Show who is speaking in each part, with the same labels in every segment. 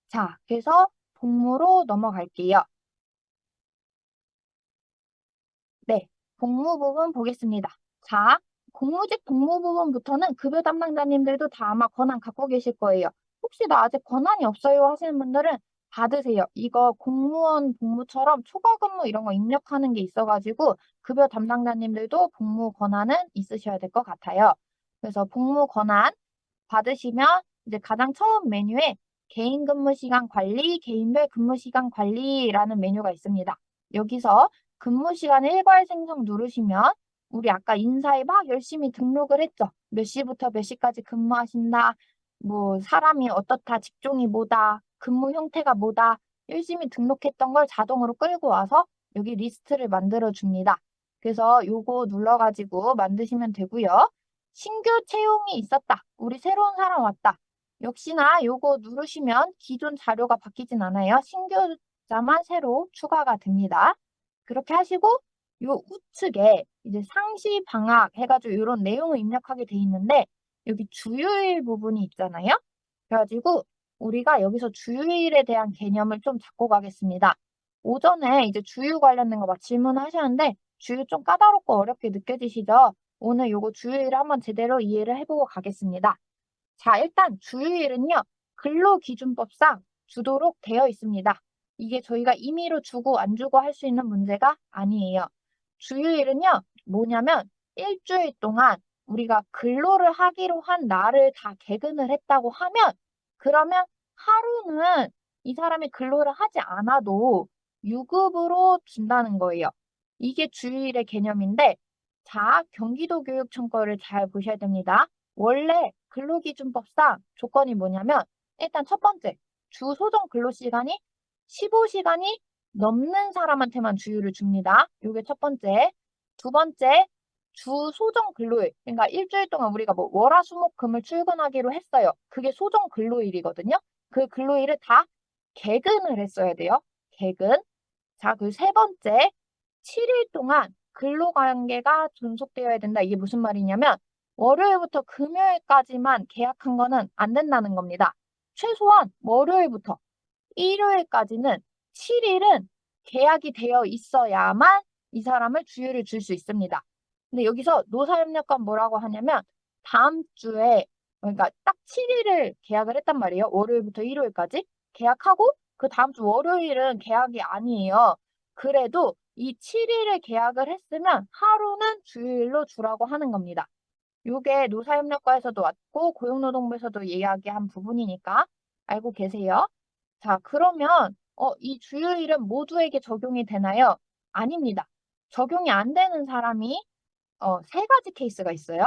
Speaker 1: 자, 그래서 복무로 넘어갈게요. 네, 복무 부분 보겠습니다. 자, 공무직 복무 부분부터는 급여 담당자님들도 다 아마 권한 갖고 계실 거예요. 혹시 나 아직 권한이 없어요 하시는 분들은 받으세요. 이거 공무원 복무처럼 초과 근무 이런 거 입력하는 게 있어가지고 급여 담당자님들도 복무 권한은 있으셔야 될 것 같아요. 그래서 복무 권한 받으시면 이제 가장 처음 메뉴에 개인 근무 시간 관리, 개인별 근무 시간 관리라는 메뉴가 있습니다. 여기서 근무 시간 일괄 생성 누르시면 우리 아까 인사에 막 열심히 등록을 했죠. 몇 시부터 몇 시까지 근무하신다. 뭐 사람이 어떻다, 직종이 뭐다, 근무 형태가 뭐다. 열심히 등록했던 걸 자동으로 끌고 와서 여기 리스트를 만들어 줍니다. 그래서 요거 눌러가지고 만드시면 되고요. 신규 채용이 있었다. 우리 새로운 사람 왔다. 역시나 요거 누르시면 기존 자료가 바뀌진 않아요. 신규자만 새로 추가가 됩니다. 그렇게 하시고 요 우측에 이제 상시 방학 해가지고 이런 내용을 입력하게 돼 있는데 여기 주요일 부분이 있잖아요. 그래가지고 우리가 여기서 주요일에 대한 개념을 좀 잡고 가겠습니다. 오전에 이제 주요 관련된 거 막 질문하셨는데 주요 좀 까다롭고 어렵게 느껴지시죠? 오늘 요거 주요일을 한번 제대로 이해를 해보고 가겠습니다. 자, 일단 주요일은요. 근로기준법상 주도록 되어 있습니다. 이게 저희가 임의로 주고 안 주고 할 수 있는 문제가 아니에요. 주요일은요. 뭐냐면 일주일 동안 우리가 근로를 하기로 한 날을 다 개근을 했다고 하면 그러면 하루는 이 사람이 근로를 하지 않아도 유급으로 준다는 거예요. 이게 주요일의 개념인데 자, 경기도교육청 거를 잘 보셔야 됩니다. 원래 근로기준법상 조건이 뭐냐면 일단 첫 번째, 주 소정 근로시간이 15시간이 넘는 사람한테만 주휴를 줍니다. 요게 첫 번째. 두 번째, 주 소정 근로일. 그러니까 일주일 동안 우리가 뭐 월화수목금을 출근하기로 했어요. 그게 소정 근로일이거든요. 그 근로일을 다 개근을 했어야 돼요. 개근. 자, 그 세 번째, 7일 동안 근로관계가 존속되어야 된다. 이게 무슨 말이냐면 월요일부터 금요일까지만 계약한 거는 안 된다는 겁니다. 최소한 월요일부터 일요일까지는 7일은 계약이 되어 있어야만 이 사람을 주휴를 줄 수 있습니다. 근데 여기서 노사협력관 뭐라고 하냐면 다음 주에 그러니까 딱 7일을 계약을 했단 말이에요. 월요일부터 일요일까지 계약하고 그 다음 주 월요일은 계약이 아니에요. 그래도 이 7일을 계약을 했으면 하루는 주휴일로 주라고 하는 겁니다. 요게 노사협력과에서도 왔고 고용노동부에서도 이야기한 부분이니까 알고 계세요. 자, 그러면 이 주요일은 모두에게 적용이 되나요? 아닙니다. 적용이 안 되는 사람이 세 가지 케이스가 있어요.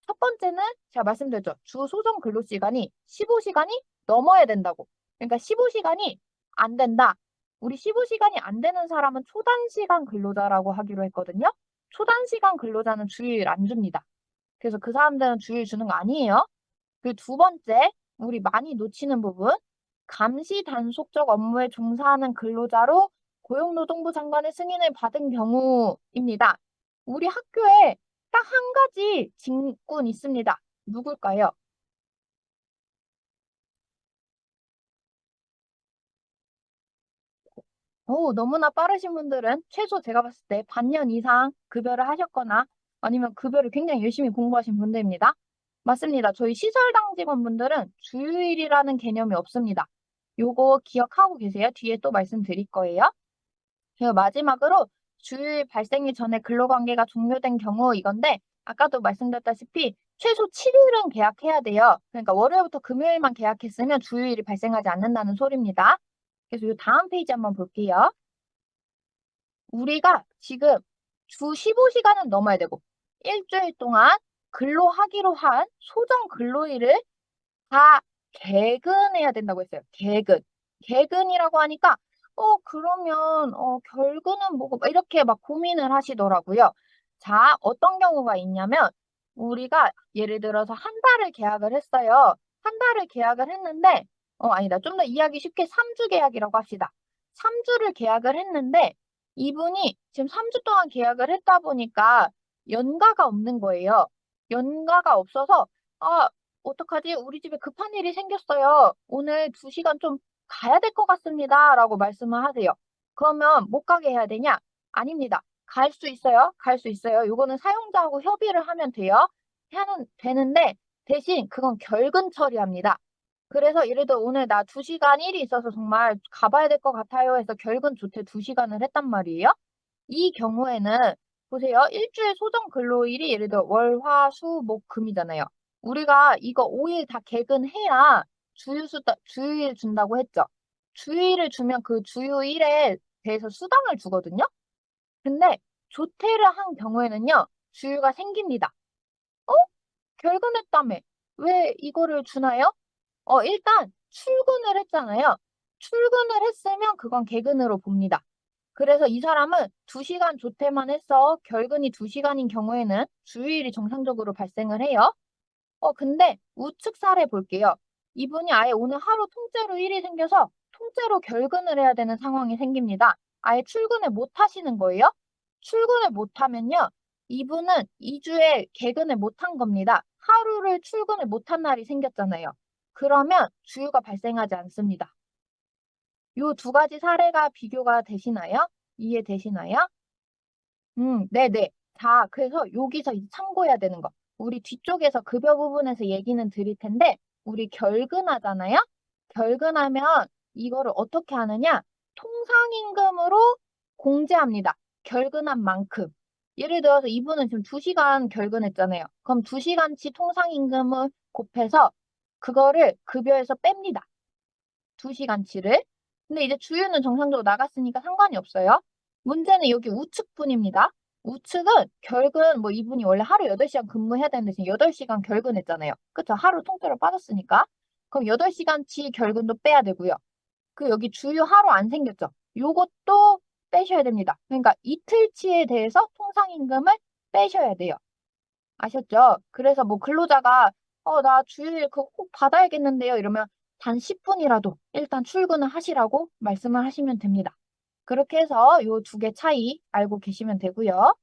Speaker 1: 첫 번째는 제가 말씀드렸죠. 주 소정 근로시간이 15시간이 넘어야 된다고. 그러니까 15시간이 안 된다. 우리 15시간이 안 되는 사람은 초단시간 근로자라고 하기로 했거든요. 초단시간 근로자는 주일 안 줍니다. 그래서 그 사람들은 주일 주는 거 아니에요. 그 두 번째, 우리 많이 놓치는 부분, 감시 단속적 업무에 종사하는 근로자로 고용노동부 장관의 승인을 받은 경우입니다. 우리 학교에 딱 한 가지 직군 있습니다. 누굴까요? 너무나 빠르신 분들은 최소 제가 봤을 때 반년 이상 급여를 하셨거나 아니면 급여를 굉장히 열심히 공부하신 분들입니다. 맞습니다. 저희 시설당 직원분들은 주휴일이라는 개념이 없습니다. 요거 기억하고 계세요? 뒤에 또 말씀드릴 거예요. 그리고 마지막으로 주휴일 발생일 전에 근로관계가 종료된 경우 이건데 아까도 말씀드렸다시피 최소 7일은 계약해야 돼요. 그러니까 월요일부터 금요일만 계약했으면 주휴일이 발생하지 않는다는 소리입니다. 그래서 이 다음 페이지 한번 볼게요. 우리가 지금 주 15시간은 넘어야 되고 일주일 동안 근로하기로 한 소정 근로일을 다 개근해야 된다고 했어요. 개근. 개근이라고 하니까 그러면 결근은 뭐고 막 이렇게 막 고민을 하시더라고요. 자, 어떤 경우가 있냐면 우리가 예를 들어서 한 달을 계약을 했어요. 한 달을 계약을 했는데 아니다. 좀 더 이해하기 쉽게 3주 계약이라고 합시다. 3주를 계약을 했는데 이분이 지금 3주 동안 계약을 했다 보니까 연가가 없는 거예요. 연가가 없어서 아, 어떡하지? 우리 집에 급한 일이 생겼어요. 오늘 2시간 좀 가야 될 것 같습니다. 라고 말씀을 하세요. 그러면 못 가게 해야 되냐? 아닙니다. 갈 수 있어요. 갈 수 있어요. 요거는 사용자하고 협의를 하면 돼요. 되는데 대신 그건 결근 처리합니다. 그래서 예를 들어 오늘 나 2시간 일이 있어서 정말 가봐야 될 것 같아요 해서 결근 조퇴 2시간을 했단 말이에요. 이 경우에는 보세요. 일주일 소정 근로일이 예를 들어 월, 화, 수, 목, 금이잖아요. 우리가 이거 5일 다 개근해야 주휴일 준다고 했죠. 주휴일을 주면 그 주휴일에 대해서 수당을 주거든요. 근데 조퇴를 한 경우에는요. 주휴가 생깁니다. 어? 결근했다며. 왜 이거를 주나요? 일단 출근을 했잖아요. 출근을 했으면 그건 개근으로 봅니다. 그래서 이 사람은 2시간 조퇴만 해서 결근이 2시간인 경우에는 주휴일이 정상적으로 발생을 해요. 근데 우측 사례 볼게요. 이분이 아예 오늘 하루 통째로 일이 생겨서 통째로 결근을 해야 되는 상황이 생깁니다. 아예 출근을 못 하시는 거예요. 출근을 못 하면요. 이분은 2주에 개근을 못 한 겁니다. 하루를 출근을 못 한 날이 생겼잖아요. 그러면 주휴가 발생하지 않습니다. 요 두 가지 사례가 비교가 되시나요? 이해되시나요? 네네. 자, 그래서 여기서 이제 참고해야 되는 거. 우리 뒤쪽에서 급여 부분에서 얘기는 드릴 텐데, 우리 결근하잖아요? 결근하면 이거를 어떻게 하느냐? 통상임금으로 공제합니다. 결근한 만큼. 예를 들어서 이분은 지금 2시간 결근했잖아요. 그럼 2시간치 통상임금을 곱해서 그거를 급여에서 뺍니다. 2시간치를. 근데 이제 주유는 정상적으로 나갔으니까 상관이 없어요. 문제는 여기 우측분입니다. 우측은 결근, 뭐 이분이 원래 하루 8시간 근무해야 되는데 지금 8시간 결근했잖아요. 그쵸? 하루 통째로 빠졌으니까. 그럼 8시간치 결근도 빼야 되고요. 그 여기 주유 하루 안 생겼죠? 요것도 빼셔야 됩니다. 그러니까 이틀치에 대해서 통상임금을 빼셔야 돼요. 아셨죠? 그래서 뭐 근로자가 나 주일 그거 꼭 받아야겠는데요. 이러면 단 10분이라도 일단 출근을 하시라고 말씀을 하시면 됩니다. 그렇게 해서 요 두 개 차이 알고 계시면 되고요.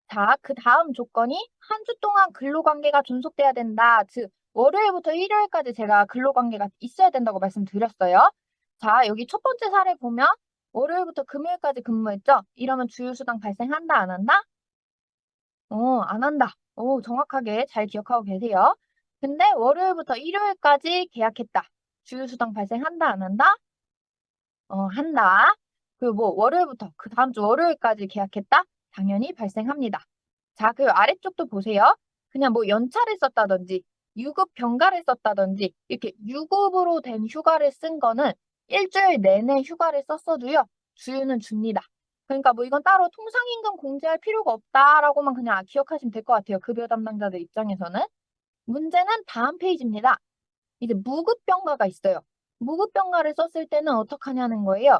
Speaker 1: 자, 그 다음 조건이 한 주 동안 근로관계가 존속돼야 된다. 즉, 월요일부터 일요일까지 제가 근로관계가 있어야 된다고 말씀드렸어요. 자, 여기 첫 번째 사례 보면 월요일부터 금요일까지 근무했죠? 이러면 주휴수당 발생한다, 안 한다? 안 한다. 정확하게 잘 기억하고 계세요. 근데 월요일부터 일요일까지 계약했다. 주휴수당 발생한다, 안 한다? 한다. 그 뭐 월요일부터 그 다음 주 월요일까지 계약했다? 당연히 발생합니다. 자, 그 아래쪽도 보세요. 그냥 뭐 연차를 썼다든지 유급 병가를 썼다든지 이렇게 유급으로 된 휴가를 쓴 거는 일주일 내내 휴가를 썼어도요. 주휴는 줍니다. 그러니까 뭐 이건 따로 통상임금 공제할 필요가 없다라고만 그냥 기억하시면 될 것 같아요. 급여 담당자들 입장에서는. 문제는 다음 페이지입니다. 이제 무급병가가 있어요. 무급병가를 썼을 때는 어떻게 하냐는 거예요.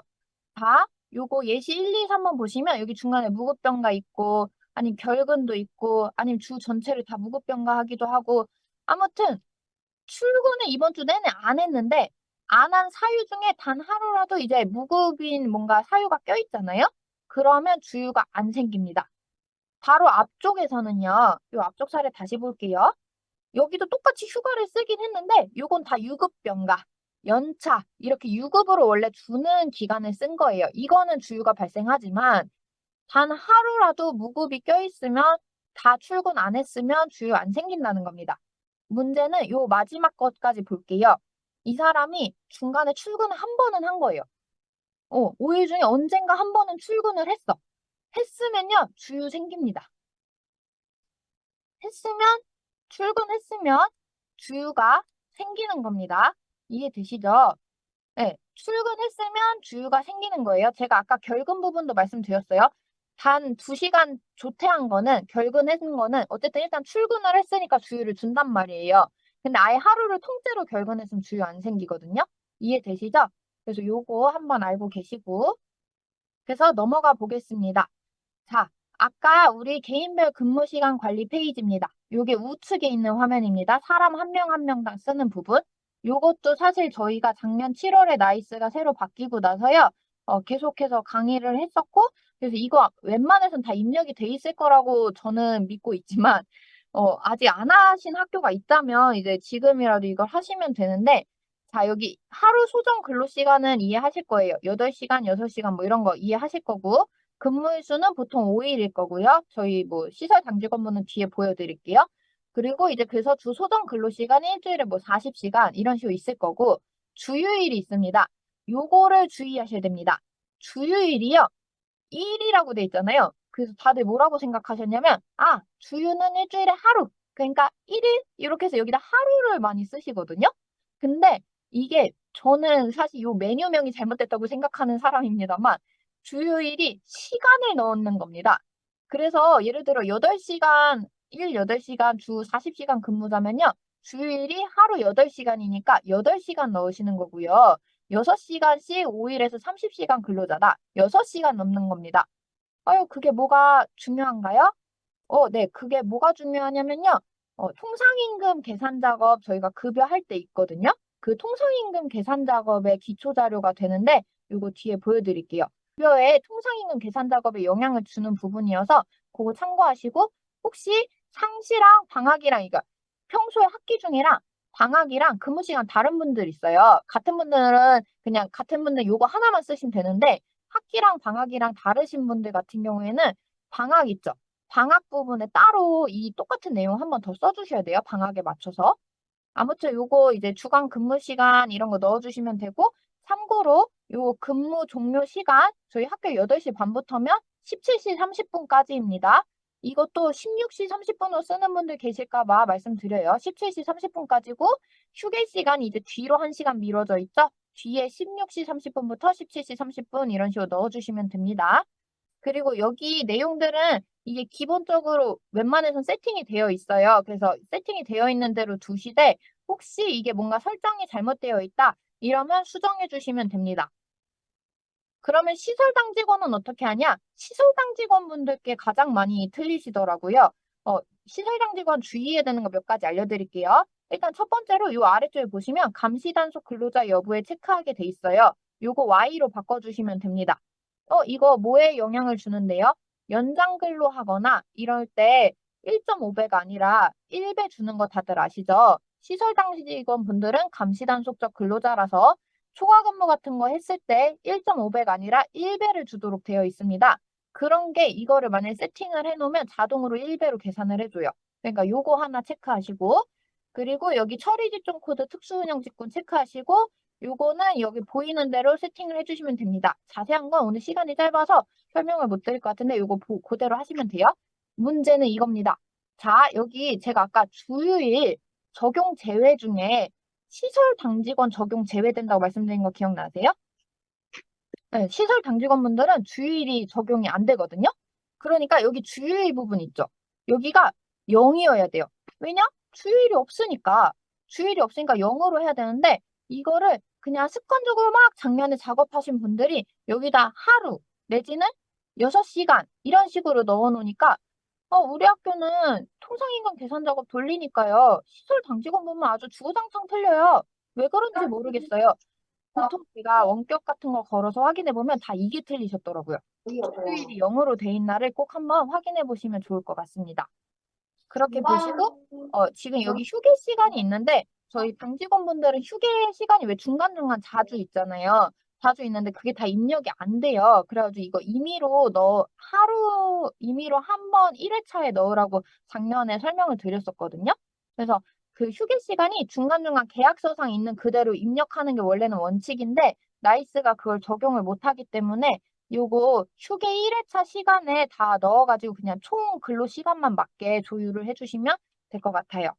Speaker 1: 자, 요거 예시 1, 2, 3번 보시면 여기 중간에 무급병가 있고 아니면 결근도 있고 아니면 주 전체를 다 무급병가 하기도 하고 아무튼 출근을 이번 주 내내 안 했는데 안 한 사유 중에 단 하루라도 이제 무급인 뭔가 사유가 껴있잖아요. 그러면 주휴가 안 생깁니다. 바로 앞쪽에서는요. 요 앞쪽 사례 다시 볼게요. 여기도 똑같이 휴가를 쓰긴 했는데 요건 다 유급병가, 연차 이렇게 유급으로 원래 주는 기간을 쓴 거예요. 이거는 주휴가 발생하지만 단 하루라도 무급이 껴있으면 다 출근 안 했으면 주휴 안 생긴다는 겁니다. 문제는 요 마지막 것까지 볼게요. 이 사람이 중간에 출근을 한 번은 한 거예요. 5일 중에 언젠가 한 번은 출근을 했어. 했으면요, 주휴 생깁니다. 했으면, 출근했으면 주휴가 생기는 겁니다. 이해되시죠? 네, 출근했으면 주휴가 생기는 거예요. 제가 아까 결근 부분도 말씀드렸어요. 단 2시간 조퇴한 거는, 결근한 거는 어쨌든 일단 출근을 했으니까 주휴를 준단 말이에요. 근데 아예 하루를 통째로 결근했으면 주휴 안 생기거든요. 이해되시죠? 그래서 요거 한번 알고 계시고. 그래서 넘어가 보겠습니다. 자, 아까 우리 개인별 근무 시간 관리 페이지입니다. 요게 우측에 있는 화면입니다. 사람 한 명 한 명당 쓰는 부분. 요것도 사실 저희가 작년 7월에 나이스가 새로 바뀌고 나서요. 계속해서 강의를 했었고, 그래서 이거 웬만해선 다 입력이 돼 있을 거라고 저는 믿고 있지만, 아직 안 하신 학교가 있다면 이제 지금이라도 이걸 하시면 되는데, 자, 여기 하루 소정 근로시간은 이해하실 거예요. 8시간, 6시간 뭐 이런 거 이해하실 거고, 근무일수는 보통 5일일 거고요. 저희 뭐 시설 당직원분은 뒤에 보여드릴게요. 그리고 이제 그래서 주 소정 근로시간이 일주일에 뭐 40시간 이런 식으로 있을 거고, 주휴일이 있습니다. 요거를 주의하셔야 됩니다. 주휴일이요. 일이라고 돼 있잖아요. 그래서 다들 뭐라고 생각하셨냐면, 아, 주휴는 일주일에 하루. 그러니까 1일? 이렇게 해서 여기다 하루를 많이 쓰시거든요. 근데 이게 저는 사실 요 메뉴명이 잘못됐다고 생각하는 사람입니다만, 주휴일이 시간을 넣는 겁니다. 그래서 예를 들어 8시간, 8시간 주 40시간 근무자면요. 주휴일이 하루 8시간이니까 8시간 넣으시는 거고요. 6시간씩 5일에서 30시간 근로자다. 6시간 넘는 겁니다. 아유, 그게 뭐가 중요한가요? 네, 그게 뭐가 중요하냐면요. 통상임금 계산 작업 저희가 급여할 때 있거든요. 그 통상임금 계산 작업의 기초 자료가 되는데, 이거 뒤에 보여드릴게요. 급여에 통상임금 계산 작업에 영향을 주는 부분이어서 그거 참고하시고, 혹시 상시랑 방학이랑, 그러니까 평소에 학기 중이랑 방학이랑 근무 시간 다른 분들 있어요. 같은 분들은 그냥 같은 분들 요거 하나만 쓰시면 되는데, 학기랑 방학이랑 다르신 분들 같은 경우에는 방학 있죠. 방학 부분에 따로 이 똑같은 내용 한 번 더 써주셔야 돼요. 방학에 맞춰서. 아무튼 요거 이제 주간 근무 시간 이런 거 넣어주시면 되고, 참고로 요 근무 종료 시간 저희 학교 8시 반부터면 17시 30분까지입니다. 이것도 16시 30분으로 쓰는 분들 계실까 봐 말씀드려요. 17시 30분까지고 휴게 시간이 이제 뒤로 1시간 미뤄져 있죠. 뒤에 16시 30분부터 17시 30분 이런 식으로 넣어주시면 됩니다. 그리고 여기 내용들은 이게 기본적으로 웬만해선 세팅이 되어 있어요. 그래서 세팅이 되어 있는 대로 두시되 혹시 이게 뭔가 설정이 잘못되어 있다 이러면 수정해 주시면 됩니다. 그러면 시설당 직원은 어떻게 하냐? 시설당 직원분들께 가장 많이 틀리시더라고요. 시설당 직원 주의해야 되는 거 몇 가지 알려드릴게요. 일단 첫 번째로 이 아래쪽에 보시면 감시 단속 근로자 여부에 체크하게 돼 있어요. 요거 Y로 바꿔주시면 됩니다. 이거 뭐에 영향을 주는데요? 연장 근로하거나 이럴 때 1.5배가 아니라 1배 주는 거 다들 아시죠? 시설당 직원분들은 감시 단속적 근로자라서 초과 근무 같은 거 했을 때 1.5배가 아니라 1배를 주도록 되어 있습니다. 그런 게 이거를 만약에 세팅을 해놓으면 자동으로 1배로 계산을 해줘요. 그러니까 요거 하나 체크하시고 그리고 여기 처리 직종 코드 특수운영 직군 체크하시고 요거는 여기 보이는 대로 세팅을 해주시면 됩니다. 자세한 건 오늘 시간이 짧아서 설명을 못 드릴 것 같은데 요거 그대로 하시면 돼요. 문제는 이겁니다. 자, 여기 제가 아까 주휴일 적용 제외 중에 시설 당직원 적용 제외된다고 말씀드린 거 기억나세요? 네, 시설 당직원분들은 주휴일이 적용이 안 되거든요. 그러니까 여기 주휴일 부분 있죠. 여기가 0이어야 돼요. 왜냐? 주휴일이 없으니까. 주휴일이 없으니까 0으로 해야 되는데 이거를 그냥 습관적으로 막 작년에 작업하신 분들이 여기다 하루 내지는 6시간 이런 식으로 넣어 놓으니까 우리 학교는 통상인간 계산 작업 돌리니까요. 시설 당직원분만 아주 주구장창 틀려요. 왜 그런지 모르겠어요. 보통 제가 원격 같은 거 걸어서 확인해 보면 다 이게 틀리셨더라고요. 주요일이 0으로 돼 있나를 꼭 한번 확인해 보시면 좋을 것 같습니다. 그렇게 보시고 지금 여기 휴게 시간이 있는데 저희 당직원분들은 휴게 시간이 왜 중간중간 자주 있잖아요. 자주 있는데 그게 다 입력이 안 돼요. 그래가지고 이거 임의로 한 번 1회차에 넣으라고 작년에 설명을 드렸었거든요. 그래서 그 휴게 시간이 중간중간 계약서상 있는 그대로 입력하는 게 원래는 원칙인데 나이스가 그걸 적용을 못하기 때문에 요거 휴게 1회차 시간에 다 넣어가지고 그냥 총 근로 시간만 맞게 조율을 해주시면 될 것 같아요.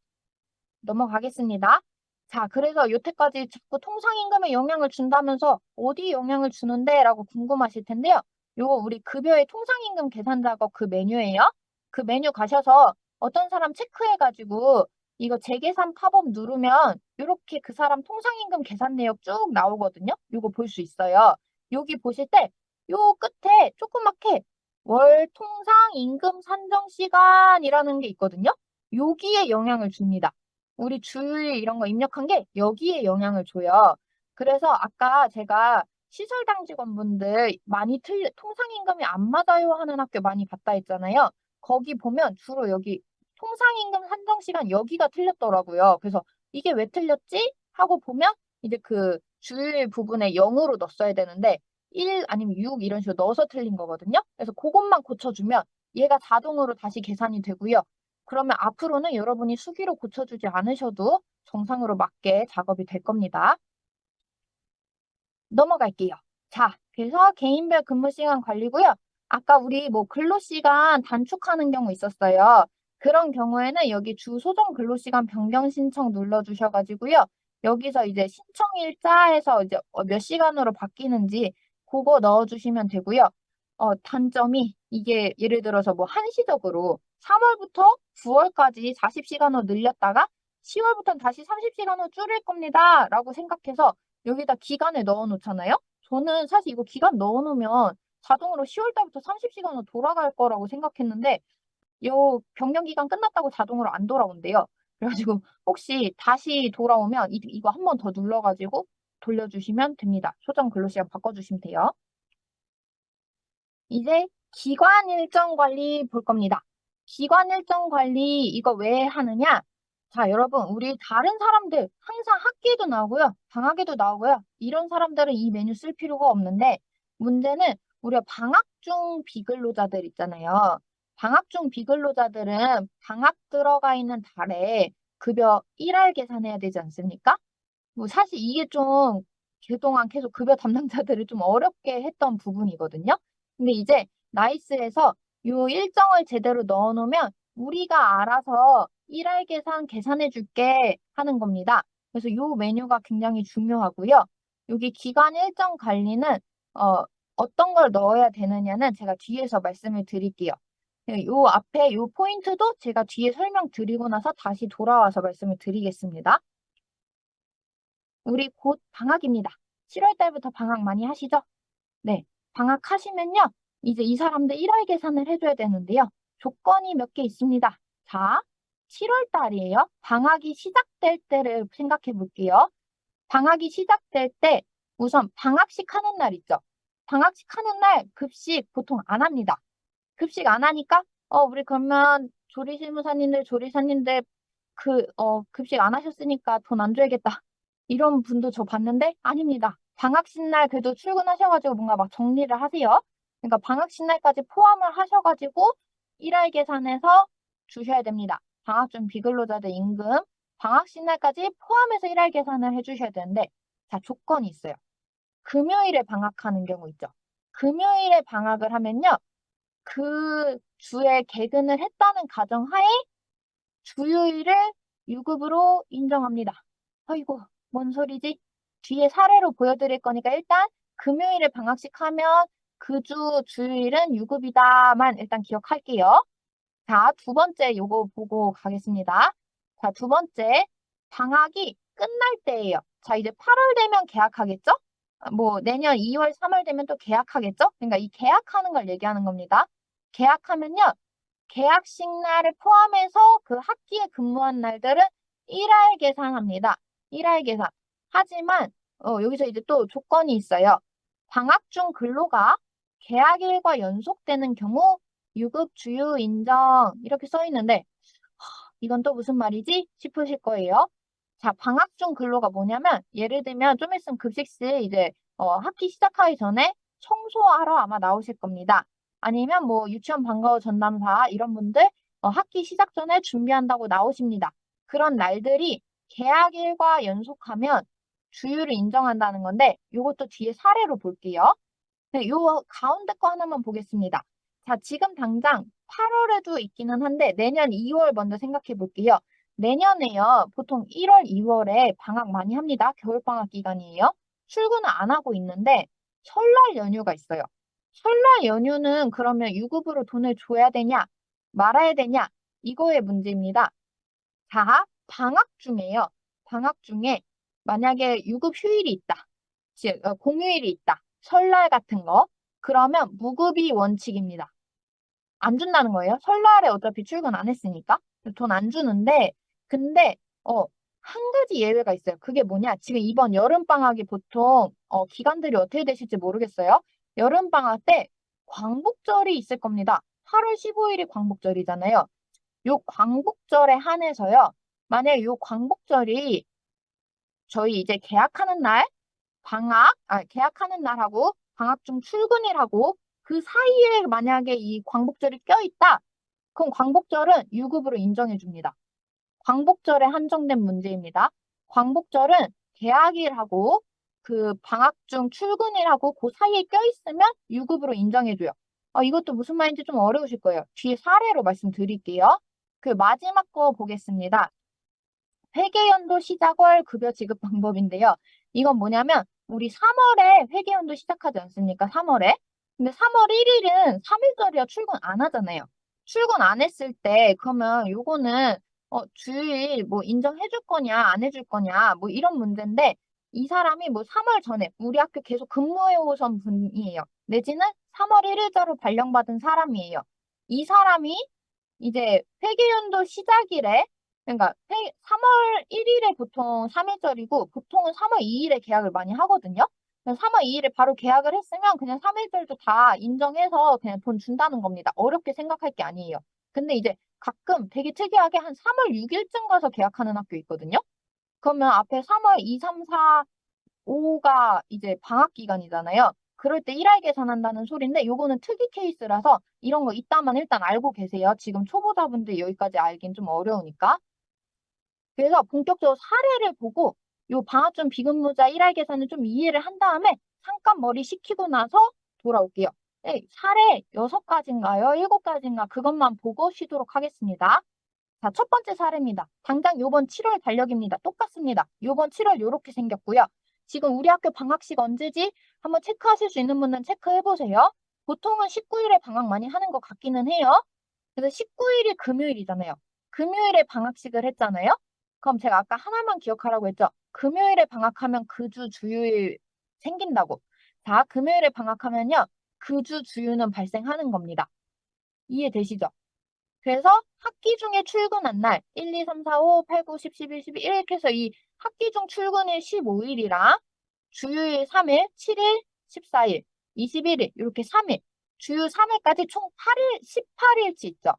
Speaker 1: 넘어가겠습니다. 자, 그래서 여태까지 자꾸 통상임금에 영향을 준다면서 어디 영향을 주는데? 라고 궁금하실 텐데요. 요거 우리 급여의 통상임금 계산 작업 그 메뉴예요. 그 메뉴 가셔서 어떤 사람 체크해가지고 이거 재계산 팝업 누르면 이렇게 그 사람 통상임금 계산 내역 쭉 나오거든요. 요거 볼 수 있어요. 여기 보실 때 요 끝에 조그맣게 월 통상 임금 산정 시간이라는 게 있거든요. 여기에 영향을 줍니다. 우리 주일 이런 거 입력한 게 여기에 영향을 줘요. 그래서 아까 제가 시설당 직원분들 많이 통상임금이 안 맞아요 하는 학교 많이 봤다 했잖아요. 거기 보면 주로 여기 통상임금 산정 시간 여기가 틀렸더라고요. 그래서 이게 왜 틀렸지? 하고 보면 이제 그 주일 부분에 0으로 넣었어야 되는데 1 아니면 6 이런 식으로 넣어서 틀린 거거든요. 그래서 그것만 고쳐주면 얘가 자동으로 다시 계산이 되고요. 그러면 앞으로는 여러분이 수기로 고쳐주지 않으셔도 정상으로 맞게 작업이 될 겁니다. 넘어갈게요. 자, 그래서 개인별 근무 시간 관리고요. 아까 우리 뭐 근로 시간 단축하는 경우 있었어요. 그런 경우에는 여기 주 소정 근로 시간 변경 신청 눌러주셔가지고요. 여기서 이제 신청일자에서 이제 몇 시간으로 바뀌는지 그거 넣어주시면 되고요. 단점이 이게 예를 들어서 뭐 한시적으로 3월부터 9월까지 40시간으로 늘렸다가 10월부터는 다시 30시간으로 줄일 겁니다. 라고 생각해서 여기다 기간을 넣어 놓잖아요? 저는 사실 이거 기간 넣어 놓으면 자동으로 10월 달부터 30시간으로 돌아갈 거라고 생각했는데 요 변경 기간 끝났다고 자동으로 안 돌아온대요. 그래가지고 혹시 다시 돌아오면 이거 한 번 더 눌러가지고 돌려주시면 됩니다. 소정 근로시간 바꿔주시면 돼요. 이제 기관 일정 관리 볼 겁니다. 기관 일정 관리 이거 왜 하느냐? 자, 여러분, 우리 다른 사람들 항상 학기에도 나오고요. 방학에도 나오고요. 이런 사람들은 이 메뉴 쓸 필요가 없는데 문제는 우리가 방학 중 비근로자들 있잖아요. 방학 중 비근로자들은 방학 들어가 있는 달에 급여 1할 계산해야 되지 않습니까? 뭐 사실 이게 좀 그동안 계속 급여 담당자들을 좀 어렵게 했던 부분이거든요. 근데 이제 나이스에서 요 일정을 제대로 넣어 놓으면 우리가 알아서 일할 계산 계산해 줄게 하는 겁니다. 그래서 요 메뉴가 굉장히 중요하고요. 여기 기간 일정 관리는 어떤 걸 넣어야 되느냐는 제가 뒤에서 말씀을 드릴게요. 요 앞에 요 포인트도 제가 뒤에 설명드리고 나서 다시 돌아와서 말씀을 드리겠습니다. 우리 곧 방학입니다. 7월 달부터 방학 많이 하시죠? 네. 방학하시면요. 이제 이 사람들 1월 계산을 해줘야 되는데요. 조건이 몇 개 있습니다. 자, 7월 달이에요. 방학이 시작될 때를 생각해 볼게요. 방학이 시작될 때 우선 방학식 하는 날 있죠? 방학식 하는 날 급식 보통 안 합니다. 급식 안 하니까 우리 그러면 조리실무사님들, 조리사님들 급식 안 하셨으니까 돈 안 줘야겠다. 이런 분도 저 봤는데 아닙니다. 방학식 날 그래도 출근하셔가지고 뭔가 막 정리를 하세요. 그러니까 방학식 날까지 포함을 하셔가지고 일할 계산해서 주셔야 됩니다. 방학 중 비근로자들 임금 방학식 날까지 포함해서 일할 계산을 해주셔야 되는데 자, 조건이 있어요. 금요일에 방학하는 경우 있죠. 금요일에 방학을 하면요. 그 주에 개근을 했다는 가정하에 주요일을 유급으로 인정합니다. 아이고, 뭔 소리지? 뒤에 사례로 보여드릴 거니까 일단 금요일에 방학식 하면 그 주 주요일은 유급이다만 일단 기억할게요. 자, 두 번째 요거 보고 가겠습니다. 자, 두 번째 방학이 끝날 때예요. 자, 이제 8월 되면 개학하겠죠? 뭐 내년 2월, 3월 되면 또 개학하겠죠? 그러니까 이 개학하는 걸 얘기하는 겁니다. 개학하면요. 계약식 날을 포함해서 그 학기에 근무한 날들은 1할 계산합니다. 1할 계산. 하지만 여기서 이제 또 조건이 있어요. 방학 중 근로가 계약일과 연속되는 경우 유급 주유 인정 이렇게 써 있는데 이건 또 무슨 말이지 싶으실 거예요. 자, 방학 중 근로가 뭐냐면 예를 들면 좀 있으면 급식실 이제 학기 시작하기 전에 청소하러 아마 나오실 겁니다. 아니면 뭐 유치원 방과후 전담사 이런 분들 학기 시작 전에 준비한다고 나오십니다. 그런 날들이 개학일과 연속하면 주휴를 인정한다는 건데 이것도 뒤에 사례로 볼게요. 네, 요 가운데 거 하나만 보겠습니다. 자, 지금 당장 8월에도 있기는 한데 내년 2월 먼저 생각해 볼게요. 내년에요. 보통 1월, 2월에 방학 많이 합니다. 겨울방학 기간이에요. 출근을 안 하고 있는데 설날 연휴가 있어요. 설날 연휴는 그러면 유급으로 돈을 줘야 되냐, 말아야 되냐, 이거의 문제입니다. 자, 방학 중에요. 방학 중에 만약에 유급 휴일이 있다. 공휴일이 있다. 설날 같은 거. 그러면 무급이 원칙입니다. 안 준다는 거예요. 설날에 어차피 출근 안 했으니까. 돈 안 주는데, 근데, 한 가지 예외가 있어요. 그게 뭐냐? 지금 이번 여름방학이 보통, 기간들이 어떻게 되실지 모르겠어요. 여름방학 때 광복절이 있을 겁니다. 8월 15일이 광복절이잖아요. 요 광복절에 한해서요. 만약에 요 광복절이 저희 이제 계약하는 날, 계약하는 날하고 방학 중 출근일하고 그 사이에 만약에 이 광복절이 껴있다. 그럼 광복절은 유급으로 인정해 줍니다. 광복절에 한정된 문제입니다. 광복절은 개학일하고 그 방학 중 출근일하고 그 사이에 껴있으면 유급으로 인정해줘요. 이것도 무슨 말인지 좀 어려우실 거예요. 뒤에 사례로 말씀드릴게요. 그 마지막 거 보겠습니다. 회계연도 시작월 급여 지급 방법인데요. 이건 뭐냐면 우리 3월에 회계연도 시작하지 않습니까? 3월에. 근데 3월 1일은 3일절이야 출근 안 하잖아요. 출근 안 했을 때 그러면 요거는 주일 뭐 인정해 줄 거냐 안 해줄 거냐 뭐 이런 문제인데 이 사람이 뭐 3월 전에 우리 학교 계속 근무해 오신 분이에요. 내지는 3월 1일자로 발령받은 사람이에요. 이 사람이 이제 회계연도 시작일에 그러니까 3월 1일에 보통 3일절이고 보통은 3월 2일에 계약을 많이 하거든요. 3월 2일에 바로 계약을 했으면 그냥 3일절도 다 인정해서 그냥 돈 준다는 겁니다. 어렵게 생각할 게 아니에요. 근데 이제 가끔 되게 특이하게 한 3월 6일쯤 가서 계약하는 학교 있거든요. 그러면 앞에 3월 2, 3, 4, 5가 이제 방학 기간이잖아요. 그럴 때 일할 계산한다는 소리인데 요거는 특이 케이스라서 이런 거 이따만 일단 알고 계세요. 지금 초보자분들 여기까지 알긴 좀 어려우니까. 그래서 본격적으로 사례를 보고 요 방학중 비근무자 일할 계산을 좀 이해를 한 다음에 잠깐 머리 식히고 나서 돌아올게요. 네, 사례 6가지인가요? 7가지인가? 그것만 보고 쉬도록 하겠습니다. 자, 첫 번째 사례입니다. 당장 요번 7월 달력입니다. 똑같습니다. 요번 7월 요렇게 생겼고요. 지금 우리 학교 방학식 언제지? 한번 체크하실 수 있는 분은 체크해보세요. 보통은 19일에 방학 많이 하는 것 같기는 해요. 그래서 19일이 금요일이잖아요. 금요일에 방학식을 했잖아요. 그럼 제가 아까 하나만 기억하라고 했죠. 금요일에 방학하면 그 주 주휴일 생긴다고. 자, 금요일에 방학하면요. 그 주 주휴는 발생하는 겁니다. 이해되시죠? 그래서 학기 중에 출근한 날 1, 2, 3, 4, 5, 8, 9, 10, 11, 12 이렇게 해서 이 학기 중 출근일 15일이랑 주휴일 3일, 7일, 14일, 21일 이렇게 3일, 주휴 3일까지 총 8일, 18일치 있죠.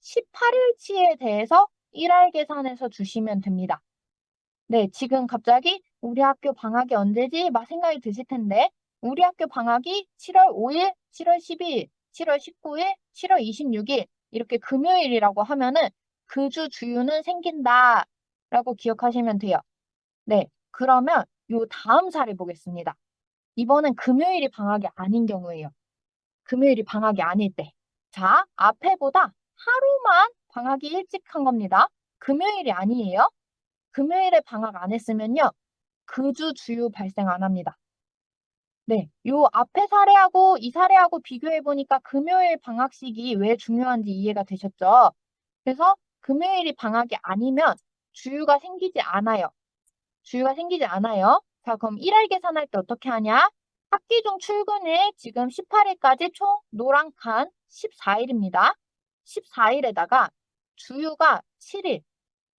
Speaker 1: 18일치에 대해서 일할 계산해서 주시면 됩니다. 네, 지금 갑자기 우리 학교 방학이 언제지? 막 생각이 드실 텐데 우리 학교 방학이 7월 5일, 7월 12일, 7월 19일, 7월 26일 이렇게 금요일이라고 하면은 그 주 주휴는 생긴다라고 기억하시면 돼요. 네, 그러면 요 다음 사례 보겠습니다. 이번엔 금요일이 방학이 아닌 경우예요. 금요일이 방학이 아닐 때. 자, 앞에보다 하루만 방학이 일찍 한 겁니다. 금요일이 아니에요. 금요일에 방학 안 했으면요. 그 주 주휴 발생 안 합니다. 네, 요 앞에 사례하고 이 사례하고 비교해 보니까 금요일 방학식이 왜 중요한지 이해가 되셨죠? 그래서 금요일이 방학이 아니면 주휴가 생기지 않아요. 주휴가 생기지 않아요. 자, 그럼 일할 계산할 때 어떻게 하냐? 학기 중 출근일 지금 18일까지 총 노란 칸 14일입니다. 14일에다가 주휴가 7일,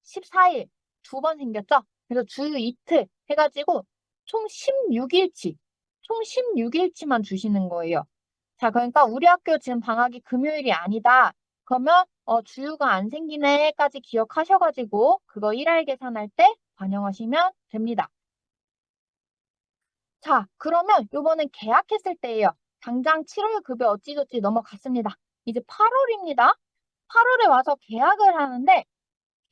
Speaker 1: 14일 두 번 생겼죠? 그래서 주휴 이틀 해가지고 총 16일치, 총 16일치만 주시는 거예요. 자, 그러니까 우리 학교 지금 방학이 금요일이 아니다. 그러면 주휴가 안 생기네까지 기억하셔가지고 그거 일할 계산할 때 반영하시면 됩니다. 자, 그러면 요번엔 계약했을 때예요. 당장 7월 급여 어찌저찌 넘어갔습니다. 이제 8월입니다. 8월에 와서 계약을 하는데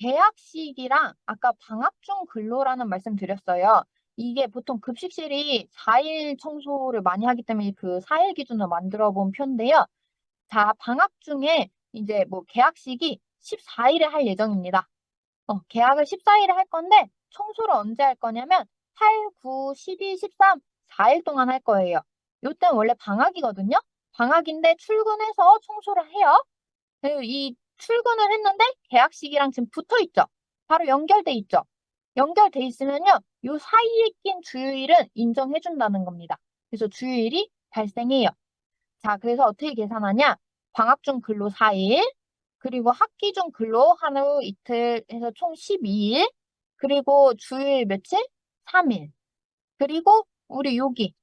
Speaker 1: 계약식이랑 아까 방학 중 근로라는 말씀 드렸어요. 이게 보통 급식실이 4일 청소를 많이 하기 때문에 그 4일 기준으로 만들어 본 표인데요. 자, 방학 중에 이제 뭐 계약식이 14일에 할 예정입니다. 계약을 14일에 할 건데 청소를 언제 할 거냐면 8, 9, 12, 13, 4일 동안 할 거예요. 요때는 원래 방학이거든요. 방학인데 출근해서 청소를 해요. 그리고 이 출근을 했는데 계약식이랑 지금 붙어 있죠. 바로 연결돼 있죠. 연결돼 있으면요. 요 사이에 낀 주휴일은 인정해 준다는 겁니다. 그래서 주휴일이 발생해요. 자, 그래서 어떻게 계산하냐? 방학 중 근로 4일, 그리고 학기 중 근로 하루 이틀 해서 총 12일, 그리고 주일 며칠? 3일. 그리고 우리 여기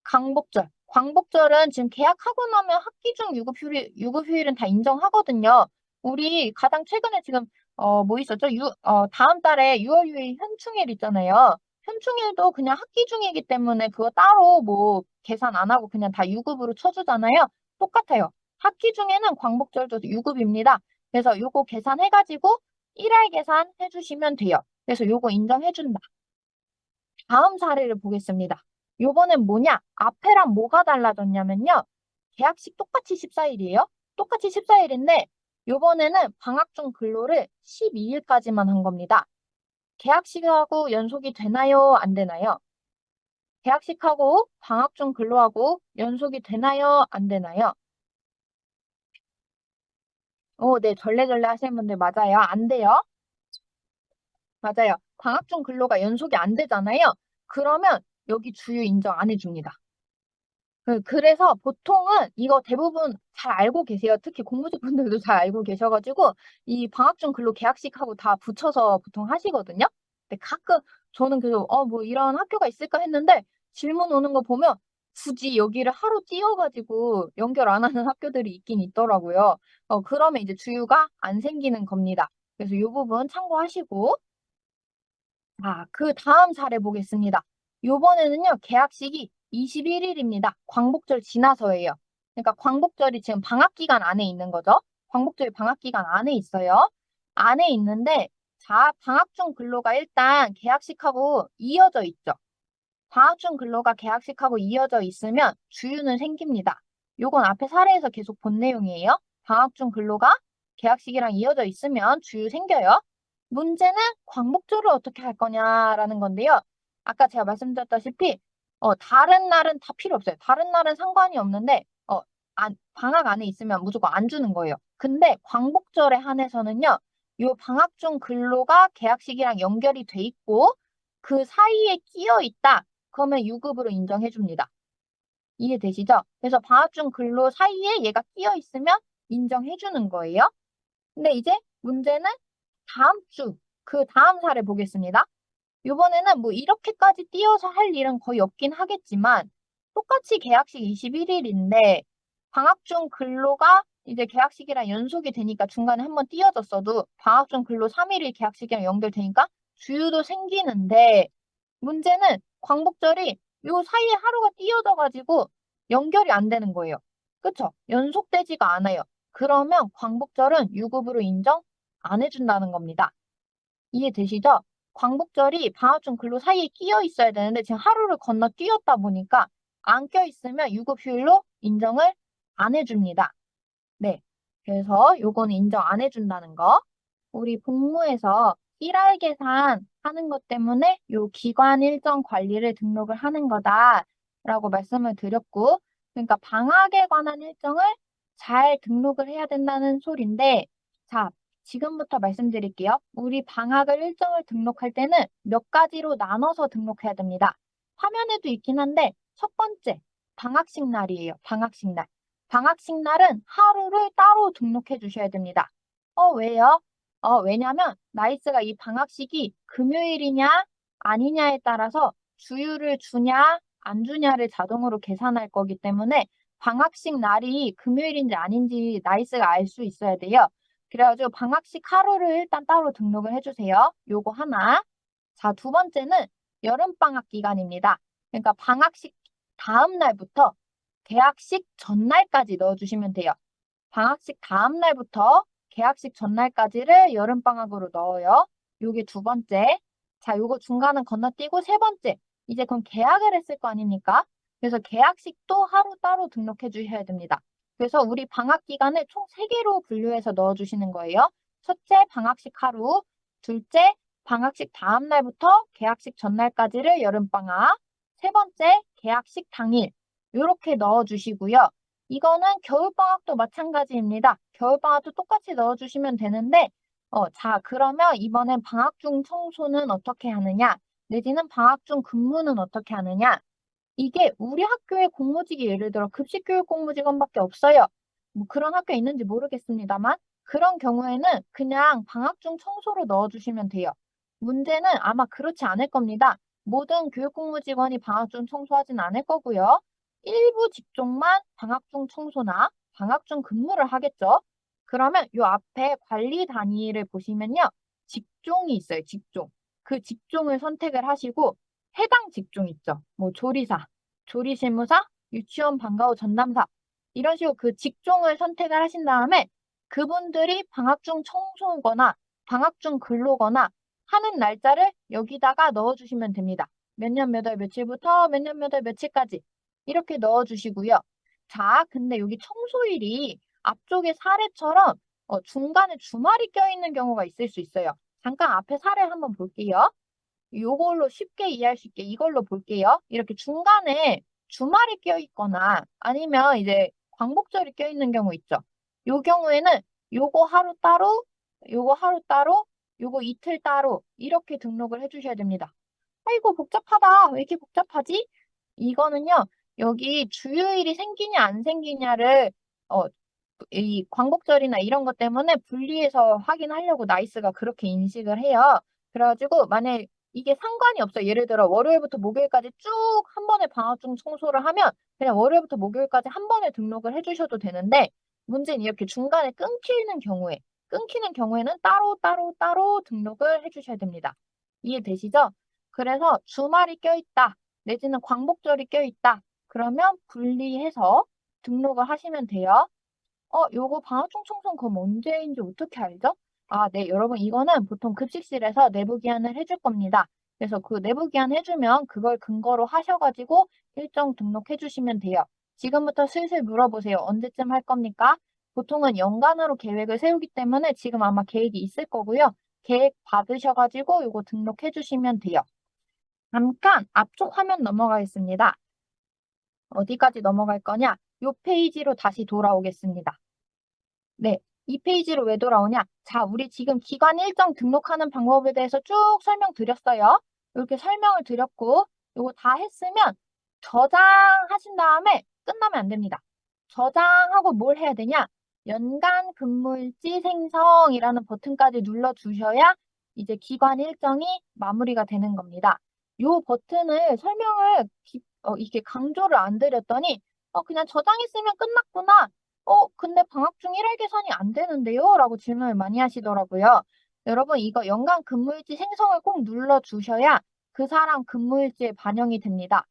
Speaker 1: 광복절. 광복절은 지금 계약하고 나면 학기 중 유급휴일은 다 인정하거든요. 우리 가장 최근에 지금 뭐 있었죠? 다음 달에 6월 6일 현충일 있잖아요. 현충일도 그냥 학기 중이기 때문에 그거 따로 뭐 계산 안 하고 그냥 다 유급으로 쳐주잖아요. 똑같아요. 학기 중에는 광복절도 유급입니다. 그래서 요거 계산해가지고 1할 계산 해주시면 돼요. 그래서 요거 인정해준다. 다음 사례를 보겠습니다. 요거는 뭐냐? 앞에랑 뭐가 달라졌냐면요. 계약식 똑같이 14일이에요. 똑같이 14일인데 요번에는 방학 중 근로를 12일까지만 한 겁니다. 계약식하고 연속이 되나요? 안 되나요? 계약식하고 방학 중 근로하고 연속이 되나요? 안 되나요? 네, 절레절레 하시는 분들 맞아요. 안 돼요. 맞아요. 방학 중 근로가 연속이 안 되잖아요. 그러면 여기 주유 인정 안 해줍니다. 그래서 보통은 이거 대부분 잘 알고 계세요. 특히 공무직 분들도 잘 알고 계셔가지고 이 방학 중 근로 계약식하고 다 붙여서 보통 하시거든요. 근데 가끔 저는 계속 뭐 이런 학교가 있을까 했는데 질문 오는 거 보면 굳이 여기를 하루 띄워가지고 연결 안 하는 학교들이 있긴 있더라고요. 그러면 이제 주유가 안 생기는 겁니다. 그래서 이 부분 참고하시고 그 다음 사례 보겠습니다. 요번에는요, 계약식이 21일입니다. 광복절 지나서예요. 그러니까 광복절이 지금 방학 기간 안에 있는 거죠. 광복절이 방학 기간 안에 있어요. 안에 있는데, 자, 방학 중 근로가 일단 계약식하고 이어져 있죠. 방학 중 근로가 계약식하고 이어져 있으면 주유는 생깁니다. 요건 앞에 사례에서 계속 본 내용이에요. 방학 중 근로가 계약식이랑 이어져 있으면 주유 생겨요. 문제는 광복절을 어떻게 할 거냐라는 건데요. 아까 제가 말씀드렸다시피 다른 날은 다 필요 없어요. 다른 날은 상관이 없는데 방학 안에 있으면 무조건 안 주는 거예요. 근데 광복절에 한해서는요. 요 방학 중 근로가 계약식이랑 연결이 돼 있고 그 사이에 끼어 있다. 그러면 유급으로 인정해 줍니다. 이해되시죠? 그래서 방학 중 근로 사이에 얘가 끼어 있으면 인정해 주는 거예요. 근데 이제 문제는 다음 주, 그 다음 사례 보겠습니다. 이번에는 뭐 이렇게까지 띄어서 할 일은 거의 없긴 하겠지만 똑같이 계약식 21일인데 방학 중 근로가 이제 계약식이랑 연속이 되니까 중간에 한번 띄어졌어도 방학 중 근로 3일이 계약식이랑 연결되니까 주유도 생기는데 문제는 광복절이 요 사이에 하루가 띄어져 가지고 연결이 안 되는 거예요. 그쵸? 연속되지가 않아요. 그러면 광복절은 유급으로 인정 안 해준다는 겁니다. 이해되시죠? 광복절이 방학 중 근로 사이에 끼어 있어야 되는데 지금 하루를 건너 뛰었다 보니까 안 껴 있으면 유급 휴일로 인정을 안 해줍니다. 네. 그래서 요거는 인정 안 해준다는 거. 우리 복무에서 일할 계산 하는 것 때문에 요 기관 일정 관리를 등록을 하는 거다라고 말씀을 드렸고, 그러니까 방학에 관한 일정을 잘 등록을 해야 된다는 소린데, 자, 지금부터 말씀드릴게요. 우리 방학을 일정을 등록할 때는 몇 가지로 나눠서 등록해야 됩니다. 화면에도 있긴 한데, 첫 번째, 방학식 날이에요. 방학식 날. 방학식 날은 하루를 따로 등록해 주셔야 됩니다. 왜요? 왜냐면 나이스가 이 방학식이 금요일이냐 아니냐에 따라서 주휴를 주냐 안 주냐를 자동으로 계산할 거기 때문에 방학식 날이 금요일인지 아닌지 나이스가 알 수 있어야 돼요. 그래가지고 방학식 하루를 일단 따로 등록을 해주세요. 요거 하나. 자, 두 번째는 여름방학 기간입니다. 그러니까 방학식 다음 날부터 개학식 전날까지 넣어주시면 돼요. 방학식 다음 날부터 개학식 전날까지를 여름방학으로 넣어요. 요게 두 번째. 자, 요거 중간은 건너뛰고 세 번째. 이제 그럼 개학을 했을 거 아닙니까? 그래서 개학식도 하루 따로 등록해 주셔야 됩니다. 그래서 우리 방학 기간을 총 3개로 분류해서 넣어주시는 거예요. 첫째, 방학식 하루. 둘째, 방학식 다음 날부터 개학식 전날까지를 여름방학. 세 번째, 개학식 당일. 이렇게 넣어주시고요. 이거는 겨울방학도 마찬가지입니다. 겨울방학도 똑같이 넣어주시면 되는데, 자, 그러면 이번엔 방학 중 청소는 어떻게 하느냐, 내지는 방학 중 근무는 어떻게 하느냐, 이게 우리 학교의 공무직이 예를 들어 급식교육 공무직원밖에 없어요. 뭐 그런 학교 있는지 모르겠습니다만, 그런 경우에는 그냥 방학 중 청소로 넣어주시면 돼요. 문제는 아마 그렇지 않을 겁니다. 모든 교육공무직원이 방학 중 청소하진 않을 거고요. 일부 직종만 방학 중 청소나 방학 중 근무를 하겠죠. 그러면 요 앞에 관리 단위를 보시면요. 직종이 있어요. 직종. 그 직종을 선택을 하시고 해당 직종 있죠. 뭐 조리사, 조리실무사, 유치원 방과후 전담사 이런 식으로 그 직종을 선택을 하신 다음에 그분들이 방학 중 청소거나 방학 중 근로거나 하는 날짜를 여기다가 넣어주시면 됩니다. 몇 년 몇 월 며칠부터 몇 년 몇 월 며칠까지 이렇게 넣어주시고요. 자, 근데 여기 청소일이 앞쪽의 사례처럼 중간에 주말이 껴있는 경우가 있을 수 있어요. 잠깐 앞에 사례 한번 볼게요. 요걸로 쉽게 이해할 수 있게 이걸로 볼게요. 이렇게 중간에 주말이 껴있거나 아니면 이제 광복절이 껴있는 경우 있죠. 요 경우에는 요거 하루 따로, 요거 하루 따로, 요거 이틀 따로 이렇게 등록을 해주셔야 됩니다. 아이고 복잡하다. 왜 이렇게 복잡하지? 이거는요. 여기 주휴일이 생기냐 안 생기냐를 어, 이 광복절이나 이런 것 때문에 분리해서 확인하려고 나이스가 그렇게 인식을 해요. 그래가지고 만약에 이게 상관이 없어요. 예를 들어 월요일부터 목요일까지 쭉 한 번에 방학 중 청소를 하면 그냥 월요일부터 목요일까지 한 번에 등록을 해주셔도 되는데 문제는 이렇게 중간에 끊기는 경우에는 따로 등록을 해주셔야 됩니다. 이해되시죠? 그래서 주말이 껴있다. 내지는 광복절이 껴있다. 그러면 분리해서 등록을 하시면 돼요. 요거 방학중 청소는 그럼 언제인지 어떻게 알죠? 아, 네, 여러분, 이거는 보통 급식실에서 내부 기한을 해줄 겁니다. 그래서 그 내부 기한 해주면 그걸 근거로 하셔가지고 일정 등록해 주시면 돼요. 지금부터 슬슬 물어보세요. 언제쯤 할 겁니까? 보통은 연간으로 계획을 세우기 때문에 지금 아마 계획이 있을 거고요. 계획 받으셔가지고 요거 등록해 주시면 돼요. 잠깐 앞쪽 화면 넘어가겠습니다. 어디까지 넘어갈 거냐? 요 페이지로 다시 돌아오겠습니다. 네, 이 페이지로 왜 돌아오냐? 자, 우리 지금 기관 일정 등록하는 방법에 대해서 쭉 설명드렸어요. 이렇게 설명을 드렸고, 이거 다 했으면 저장하신 다음에 끝나면 안 됩니다. 저장하고 뭘 해야 되냐? 연간 근무일지 생성이라는 버튼까지 눌러주셔야 이제 기관 일정이 마무리가 되는 겁니다. 이 버튼을 설명을 이렇게 강조를 안 드렸더니 그냥 저장했으면 끝났구나. 근데 방학 중 1월 계산이 안 되는데요? 라고 질문을 많이 하시더라고요. 여러분, 이거 연간 근무일지 생성을 꼭 눌러주셔야 그 사람 근무일지에 반영이 됩니다.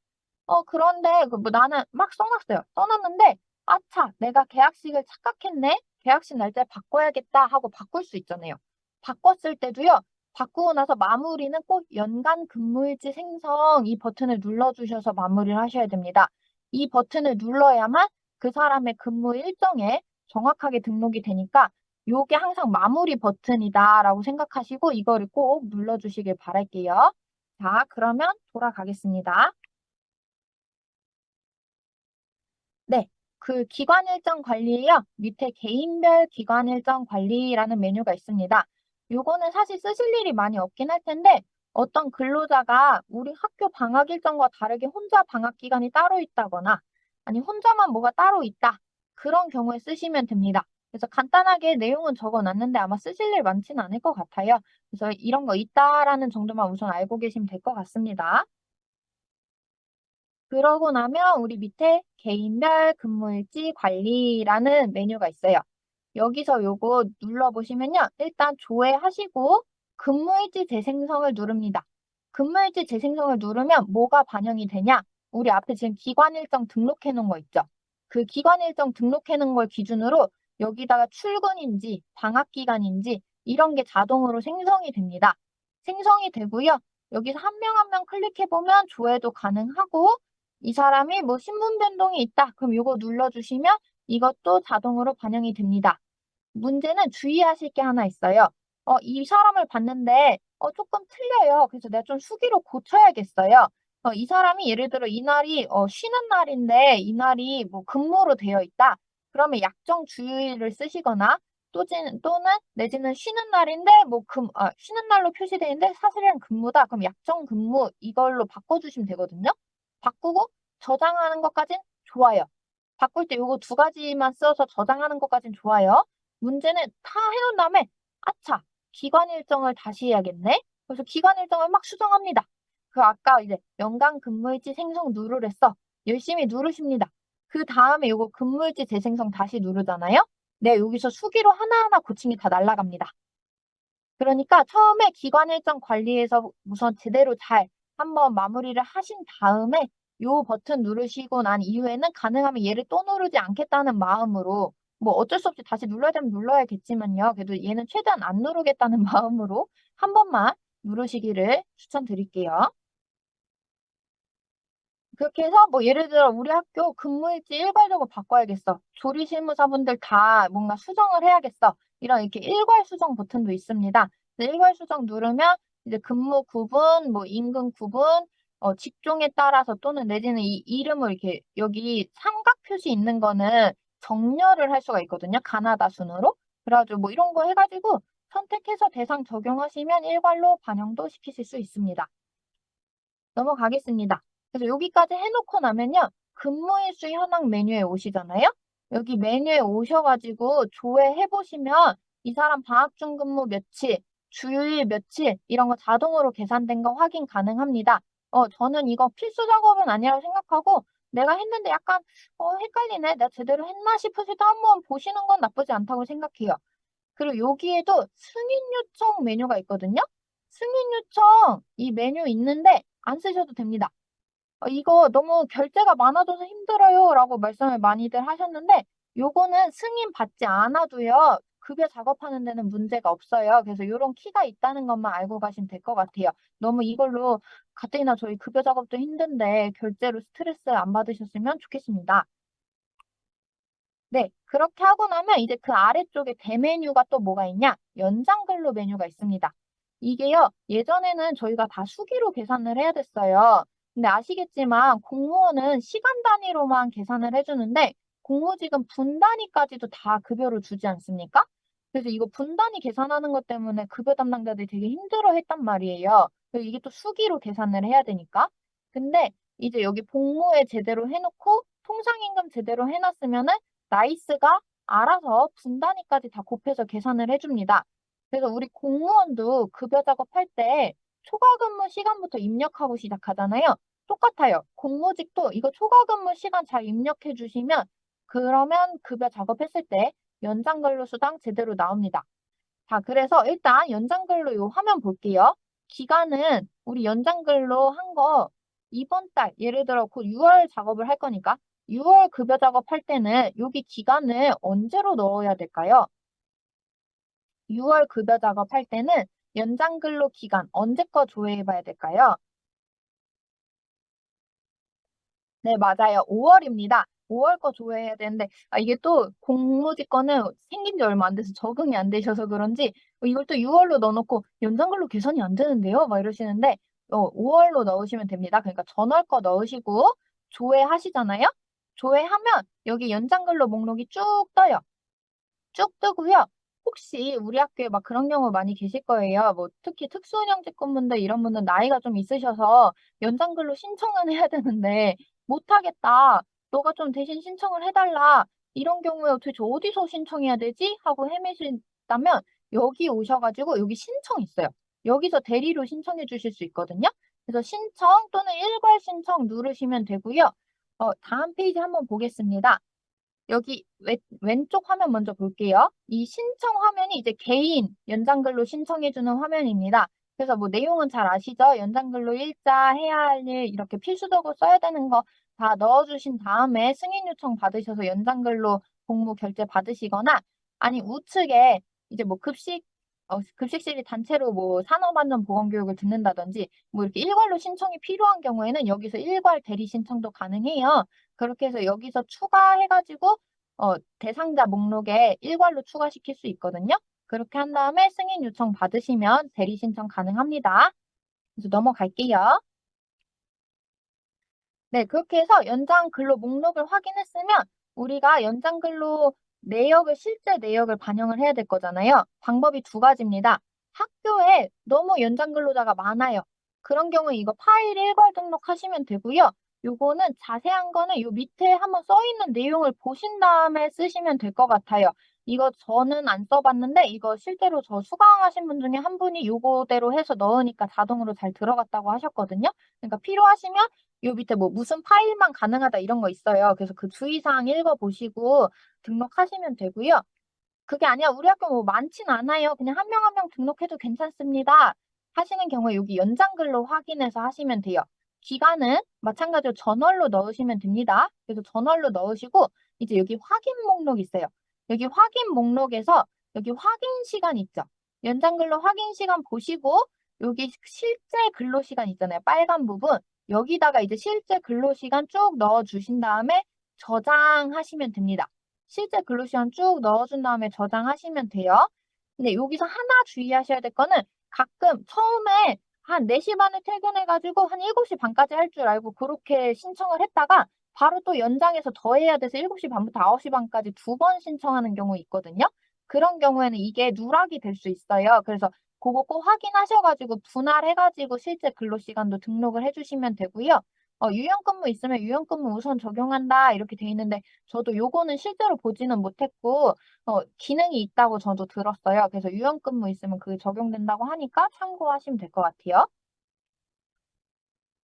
Speaker 1: 그런데 뭐 나는 막 써놨어요. 써놨는데, 아차, 내가 계약식을 착각했네? 계약식 날짜 바꿔야겠다 하고 바꿀 수 있잖아요. 바꿨을 때도요, 바꾸고 나서 마무리는 꼭 연간 근무일지 생성 이 버튼을 눌러주셔서 마무리를 하셔야 됩니다. 이 버튼을 눌러야만 그 사람의 근무 일정에 정확하게 등록이 되니까 요게 항상 마무리 버튼이다라고 생각하시고 이거를 꼭 눌러주시길 바랄게요. 자, 그러면 돌아가겠습니다. 네, 그 기관 일정 관리에요. 밑에 개인별 기관 일정 관리라는 메뉴가 있습니다. 요거는 사실 쓰실 일이 많이 없긴 할 텐데 어떤 근로자가 우리 학교 방학 일정과 다르게 혼자 방학 기간이 따로 있다거나 아니 혼자만 뭐가 따로 있다. 그런 경우에 쓰시면 됩니다. 그래서 간단하게 내용은 적어놨는데 아마 쓰실 일 많지는 않을 것 같아요. 그래서 이런 거 있다라는 정도만 우선 알고 계시면 될 것 같습니다. 그러고 나면 우리 밑에 개인별 근무일지 관리라는 메뉴가 있어요. 여기서 요거 눌러보시면요. 일단 조회하시고 근무일지 재생성을 누릅니다. 근무일지 재생성을 누르면 뭐가 반영이 되냐? 우리 앞에 지금 기관 일정 등록해 놓은 거 있죠? 그 기관 일정 등록해 놓은 걸 기준으로 여기다가 출근인지 방학 기간인지 이런 게 자동으로 생성이 됩니다. 생성이 되고요. 여기서 한 명 한 명 클릭해 보면 조회도 가능하고 이 사람이 뭐 신분 변동이 있다. 그럼 이거 눌러주시면 이것도 자동으로 반영이 됩니다. 문제는 주의하실 게 하나 있어요. 이 사람을 봤는데 조금 틀려요. 그래서 내가 좀 수기로 고쳐야겠어요. 이 사람이 예를 들어 이날이 쉬는 날인데 이날이 뭐 근무로 되어 있다. 그러면 약정 주의를 쓰시거나 또는 내지는 쉬는 날인데 뭐 쉬는 날로 표시되어 있는데 사실은 근무다. 그럼 약정 근무 이걸로 바꿔주시면 되거든요. 바꾸고 저장하는 것까진 좋아요. 바꿀 때 요거 두 가지만 써서 저장하는 것까진 좋아요. 문제는 다 해놓은 다음에 아차 기관 일정을 다시 해야겠네. 그래서 기관 일정을 막 수정합니다. 그 아까 이제 연간 근무일지 생성 누르랬어. 열심히 누르십니다. 그 다음에 요거 근무일지 재생성 다시 누르잖아요. 네, 여기서 수기로 하나하나 고친 게 다 날아갑니다. 그러니까 처음에 기관 일정 관리에서 우선 제대로 잘 한번 마무리를 하신 다음에 요 버튼 누르시고 난 이후에는 가능하면 얘를 또 누르지 않겠다는 마음으로 뭐 어쩔 수 없이 다시 눌러야 되면 눌러야겠지만요. 그래도 얘는 최대한 안 누르겠다는 마음으로 한 번만 누르시기를 추천드릴게요. 그렇게 해서 뭐 예를 들어 우리 학교 근무일지 일괄적으로 바꿔야겠어. 조리실무사분들 다 뭔가 수정을 해야겠어. 이런 이렇게 일괄 수정 버튼도 있습니다. 일괄 수정 누르면 이제 근무 구분, 뭐 임금 구분, 직종에 따라서 또는 내지는 이 이름을 이렇게 여기 삼각 표시 있는 거는 정렬을 할 수가 있거든요. 가나다 순으로. 그래가지고 뭐 이런 거 해가지고 선택해서 대상 적용하시면 일괄로 반영도 시키실 수 있습니다. 넘어가겠습니다. 그래서 여기까지 해놓고 나면요. 근무일수 현황 메뉴에 오시잖아요. 여기 메뉴에 오셔가지고 조회해보시면 이 사람 방학 중 근무 며칠, 주휴일 며칠 이런 거 자동으로 계산된 거 확인 가능합니다. 저는 이거 필수 작업은 아니라고 생각하고 내가 했는데 약간 헷갈리네. 내가 제대로 했나 싶으실 때 한번 보시는 건 나쁘지 않다고 생각해요. 그리고 여기에도 승인 요청 메뉴가 있거든요. 승인 요청 이 메뉴 있는데 안 쓰셔도 됩니다. 이거 너무 결제가 많아져서 힘들어요 라고 말씀을 많이들 하셨는데 요거는 승인 받지 않아도요. 급여 작업하는 데는 문제가 없어요. 그래서 이런 키가 있다는 것만 알고 가시면 될 것 같아요. 너무 이걸로 가뜩이나 저희 급여 작업도 힘든데 결제로 스트레스 안 받으셨으면 좋겠습니다. 네, 그렇게 하고 나면 이제 그 아래쪽에 대메뉴가 또 뭐가 있냐? 연장 근로 메뉴가 있습니다. 이게요, 예전에는 저희가 다 수기로 계산을 해야 됐어요. 근데 아시겠지만 공무원은 시간 단위로만 계산을 해주는데 공무직은 분 단위까지도 다 급여를 주지 않습니까? 그래서 이거 분 단위 계산하는 것 때문에 급여 담당자들이 되게 힘들어 했단 말이에요. 그리고 이게 또 수기로 계산을 해야 되니까. 근데 이제 여기 복무에 제대로 해놓고 통상임금 제대로 해놨으면은 나이스가 알아서 분 단위까지 다 곱해서 계산을 해줍니다. 그래서 우리 공무원도 급여 작업할 때 초과 근무 시간부터 입력하고 시작하잖아요. 똑같아요. 공무직도 이거 초과 근무 시간 잘 입력해 주시면 그러면 급여 작업했을 때 연장 근로 수당 제대로 나옵니다. 자, 그래서 일단 연장 근로 요 화면 볼게요. 기간은 우리 연장 근로 한 거 이번 달 예를 들어 곧 6월 작업을 할 거니까 6월 급여 작업할 때는 여기 기간을 언제로 넣어야 될까요? 6월 급여 작업할 때는 연장 근로 기간 언제 거 조회해 봐야 될까요? 네, 맞아요. 5월입니다. 5월 거 조회해야 되는데, 이게 또 공무직 거는 생긴 지 얼마 안 돼서 적응이 안 되셔서 그런지, 이걸 또 6월로 넣어놓고 연장근로 계산이 안 되는데요? 막 이러시는데, 5월로 넣으시면 됩니다. 그러니까 전월 거 넣으시고, 조회하시잖아요? 조회하면 여기 연장근로 목록이 쭉 떠요. 쭉 뜨고요. 혹시 우리 학교에 막 그런 경우 많이 계실 거예요. 뭐 특히 특수운영직 군분들 이런 분은 나이가 좀 있으셔서 연장근로 신청은 해야 되는데 못하겠다. 너가 좀 대신 신청을 해달라. 이런 경우에 도대체 어디서 신청해야 되지? 하고 헤매신다면 여기 오셔가지고 여기 신청 있어요. 여기서 대리로 신청해 주실 수 있거든요. 그래서 신청 또는 일괄 신청 누르시면 되고요. 다음 페이지 한번 보겠습니다. 여기 왼쪽 화면 먼저 볼게요. 이 신청 화면이 이제 개인 연장근로 신청해주는 화면입니다. 그래서 뭐 내용은 잘 아시죠? 연장근로 일자, 해야 할 일, 이렇게 필수적으로 써야 되는 거 다 넣어주신 다음에 승인 요청 받으셔서 연장근로 공모 결제 받으시거나 아니 우측에 이제 뭐 급식실이 단체로 뭐 산업안전보건교육을 듣는다든지 뭐 이렇게 일괄로 신청이 필요한 경우에는 여기서 일괄 대리 신청도 가능해요. 그렇게 해서 여기서 추가해가지고 대상자 목록에 일괄로 추가시킬 수 있거든요. 그렇게 한 다음에 승인 요청 받으시면 대리 신청 가능합니다. 그래서 넘어갈게요. 네, 그렇게 해서 연장 근로 목록을 확인했으면 우리가 연장 근로 내역을 실제 내역을 반영을 해야 될 거잖아요. 방법이 두 가지입니다. 학교에 너무 연장 근로자가 많아요. 그런 경우에 이거 파일 일괄 등록하시면 되고요. 요거는 자세한 거는 요 밑에 한번 써 있는 내용을 보신 다음에 쓰시면 될 것 같아요. 이거 저는 안 써봤는데 이거 실제로 저 수강하신 분 중에 한 분이 요거대로 해서 넣으니까 자동으로 잘 들어갔다고 하셨거든요. 그러니까 필요하시면 요 밑에 뭐 무슨 파일만 가능하다 이런 거 있어요. 그래서 그 주의사항 읽어보시고 등록하시면 되고요. 그게 아니라 우리 학교 뭐 많진 않아요. 그냥 한 명 한 명 등록해도 괜찮습니다. 하시는 경우에 여기 연장글로 확인해서 하시면 돼요. 기간은 마찬가지로 전월로 넣으시면 됩니다. 그래서 전월로 넣으시고 이제 여기 확인 목록 있어요. 여기 확인 목록에서 여기 확인 시간 있죠. 연장근로 확인 시간 보시고 여기 실제 근로 시간 있잖아요. 빨간 부분. 여기다가 이제 실제 근로 시간 쭉 넣어 주신 다음에 저장하시면 됩니다. 실제 근로 시간 쭉 넣어 준 다음에 저장하시면 돼요. 근데 여기서 하나 주의하셔야 될 거는 가끔 처음에 한 4시 반에 퇴근해가지고 한 7시 반까지 할 줄 알고 그렇게 신청을 했다가 바로 또 연장해서 더 해야 돼서 7시 반부터 9시 반까지 2번 신청하는 경우 있거든요. 그런 경우에는 이게 누락이 될 수 있어요. 그래서 그거 꼭 확인하셔가지고 분할해가지고 실제 근로시간도 등록을 해주시면 되고요. 유연근무 있으면 유연근무 우선 적용한다 이렇게 돼 있는데 저도 요거는 실제로 보지는 못했고 기능이 있다고 저도 들었어요. 그래서 유연근무 있으면 그게 적용된다고 하니까 참고하시면 될 것 같아요.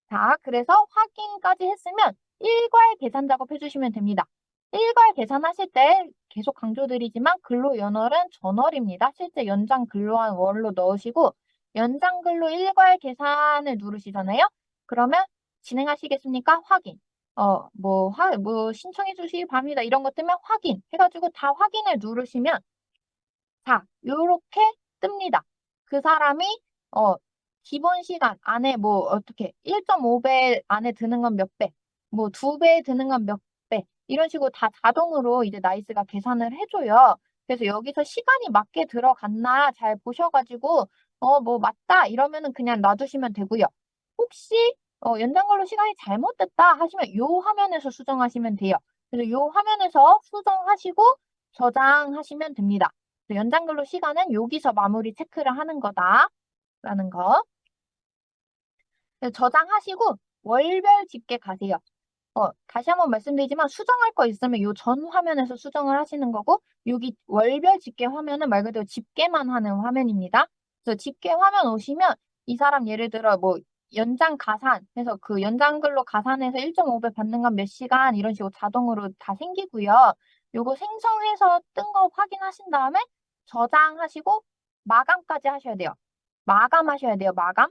Speaker 1: 자, 그래서 확인까지 했으면 일괄 계산 작업 해주시면 됩니다. 일괄 계산하실 때 계속 강조드리지만 근로 연월은 전월입니다. 실제 연장 근로한 월로 넣으시고 연장 근로 일괄 계산을 누르시잖아요. 그러면 진행하시겠습니까? 확인. 뭐 신청해 주시기 바랍니다. 이런 것 뜨면 확인 해가지고 다 확인을 누르시면 자, 요렇게 뜹니다. 그 사람이 기본 시간 안에 뭐 어떻게 1.5배 안에 드는 건 몇 배, 뭐 2배 드는 건 몇 배, 이런 식으로 다 자동으로 이제 나이스가 계산을 해줘요. 그래서 여기서 시간이 맞게 들어갔나 잘 보셔가지고 뭐 맞다 이러면은 그냥 놔두시면 되고요. 혹시 연장근로 시간이 잘못됐다 하시면 요 화면에서 수정하시면 돼요. 그래서 요 화면에서 수정하시고 저장하시면 됩니다. 연장근로 시간은 여기서 마무리 체크를 하는 거다라는 거. 저장하시고 월별 집계 가세요. 다시 한번 말씀드리지만 수정할 거 있으면 요 전 화면에서 수정을 하시는 거고 여기 월별 집계 화면은 말 그대로 집계만 하는 화면입니다. 그래서 집계 화면 오시면 이 사람 예를 들어 뭐 연장 가산 해서 그 연장 근로 가산해서 1.5배 받는 건 몇 시간 이런 식으로 자동으로 다 생기고요. 요거 생성해서 뜬 거 확인하신 다음에 저장하시고 마감까지 하셔야 돼요. 마감하셔야 돼요. 마감.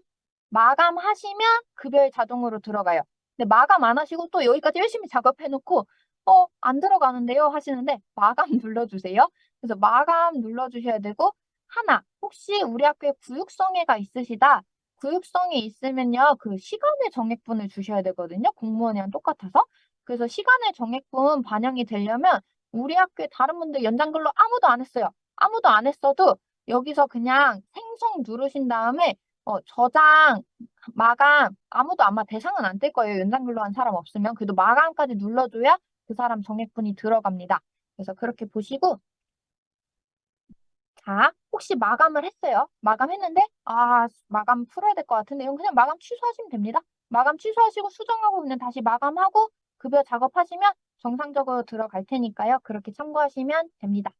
Speaker 1: 마감하시면 급여에 자동으로 들어가요. 근데 마감 안 하시고 또 여기까지 열심히 작업해놓고 안 들어가는데요 하시는데 마감 눌러주세요. 그래서 마감 눌러주셔야 되고 하나 혹시 우리 학교에 구육성애가 있으시다. 구육성애 있으면요 그 시간의 정액분을 주셔야 되거든요. 공무원이랑 똑같아서. 그래서 시간의 정액분 반영이 되려면 우리 학교에 다른 분들 연장근로 아무도 안 했어요. 아무도 안 했어도 여기서 그냥 생성 누르신 다음에 저장 마감 아무도 아마 대상은 안 뜰 거예요. 연장근로 한 사람 없으면. 그래도 마감까지 눌러줘야 그 사람 정액분이 들어갑니다. 그래서 그렇게 보시고 자 혹시 마감을 했어요. 마감했는데 마감 풀어야 될 것 같은데 이건 그냥 마감 취소하시면 됩니다. 마감 취소하시고 수정하고 그냥 다시 마감하고 급여 작업하시면 정상적으로 들어갈 테니까요. 그렇게 참고하시면 됩니다.